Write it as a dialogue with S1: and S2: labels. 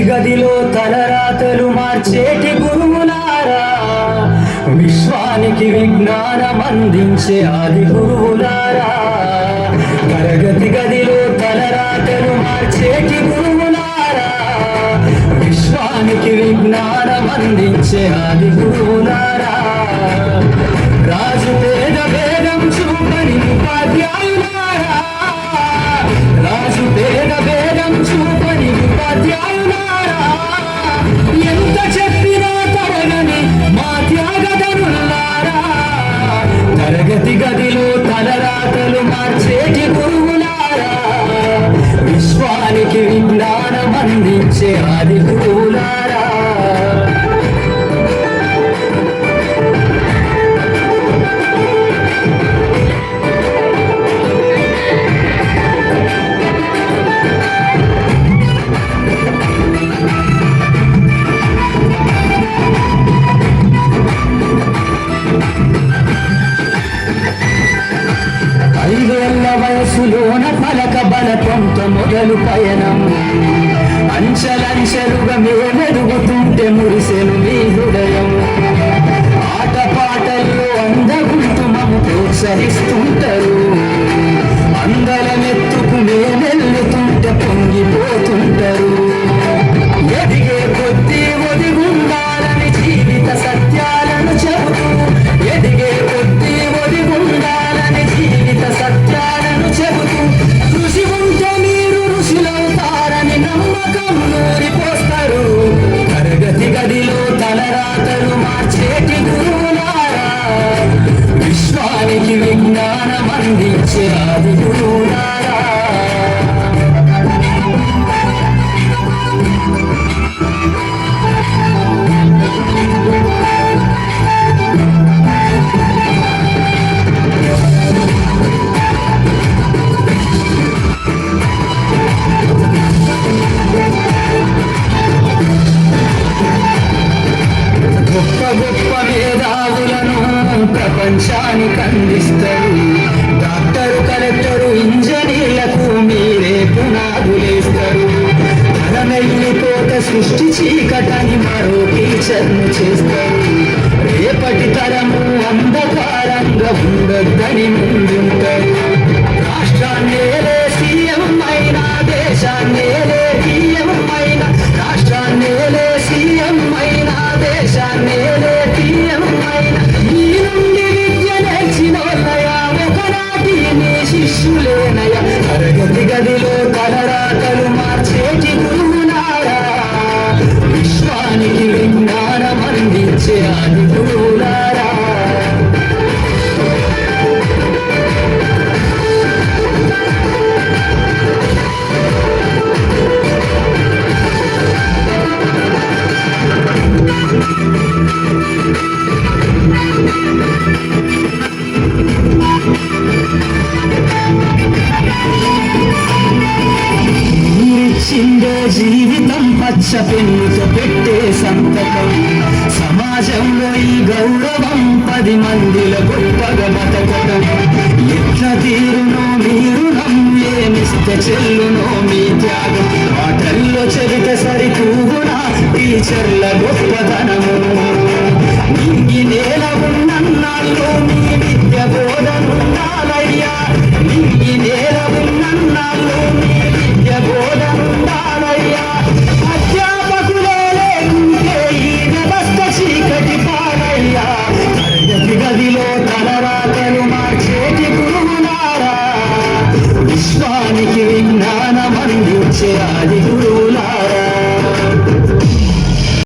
S1: గదిలో తలరాతలు మార్చేటి గురువులారా, విశ్వానికి విజ్ఞానం అందించే ఆది గురువులారా. తరగతి గదిలో తలరాతలు మార్చేటి గురువులారా, విశ్వానికి విజ్ఞానం అందించే ఆది గురువులారా. రాజు పేద భేదం చూపని ఉపాధ్యాయులారా, రాజు పేద భేదం చూపని ఉపాధ్యాయులారా. ఎంత చెప్పినా తరగని మా త్యాగధనులారా, తరగతి గదిలో తలరాతలు మార్చేటి గురువులారా, విశ్వానికి విజ్ఞానం అందించే ఆది గురువులారా. వయసులోన పలక బలపంతో మొదలు పయనం, అంచెలంచెలుగా మేమెదుగుతుంటే మురిసెను మీ హృదయం. ఆట పాటల్లో అందగుంటూ మము ప్రోత్సహిస్తుంటారు, అందలమెత్తుకు మేమెల్లుతుంటే పొంగిపోతుంటారు. ఎదిగే కొద్దీ ఒదిగుండాలని జీవిత సత్యాలను చెబుతూ, ఎదిగే కొద్దీ ఒదిగుండాలని జీవిత సత్యాలను చెబుతూ, కృషి ఉంటే మీరు ఋషులవుతారని నమ్మకం నూరిపోస్తారు. తరగతి గదిలో తలరాతలు మార్చేటి గురువులారా, విశ్వానికి విజ్ఞానం అందించే ఆది గురువులారా. గొప్ప గొప్ప మేధావులను ప్రపంచానికి అందిస్తారు. డాక్టరు, కలెక్టరు, ఇంజనీర్లకు మీరే పునాదులేస్తారు. ధనమెల్లిపోత సృష్టి చీకటని మరో టీచర్ను చేస్తారు. రేపటి తరము అంధకారంగా ఉండొద్దని ముందుంటారు. రాష్ట్రాన్నేలే సీఎం అయినా, దేశాన్నేలే సీఎం అయినా, రాష్ట్రాన్నేలే సీఎం అయినా, దేశాన్నేలే సీఎం అయినా. ఈ నుండి విద్య నేర్చినోళ్ళయా, ఒకనాటి నీ శిష్యులేనయ. తరగతి గదిలో తలరాతలు మార్చేటి గురువులారా, విశ్వానికి విజ్ఞానం అందించే ఆది గురువులారా. మీరిచ్చిందే జీవితం పచ్చ పెన్నుతో పెట్టే సంతకం. సమాజంలో ఈ గౌరవం 10 మందిలో గొప్పగా బతకడం. ఎట్ల తీరునో మీరు ఏమిస్తే చెల్లునో మీ త్యాగం. మాటల్లో చెబితే సరితూగునా టీచర్ల గొప్పతనము.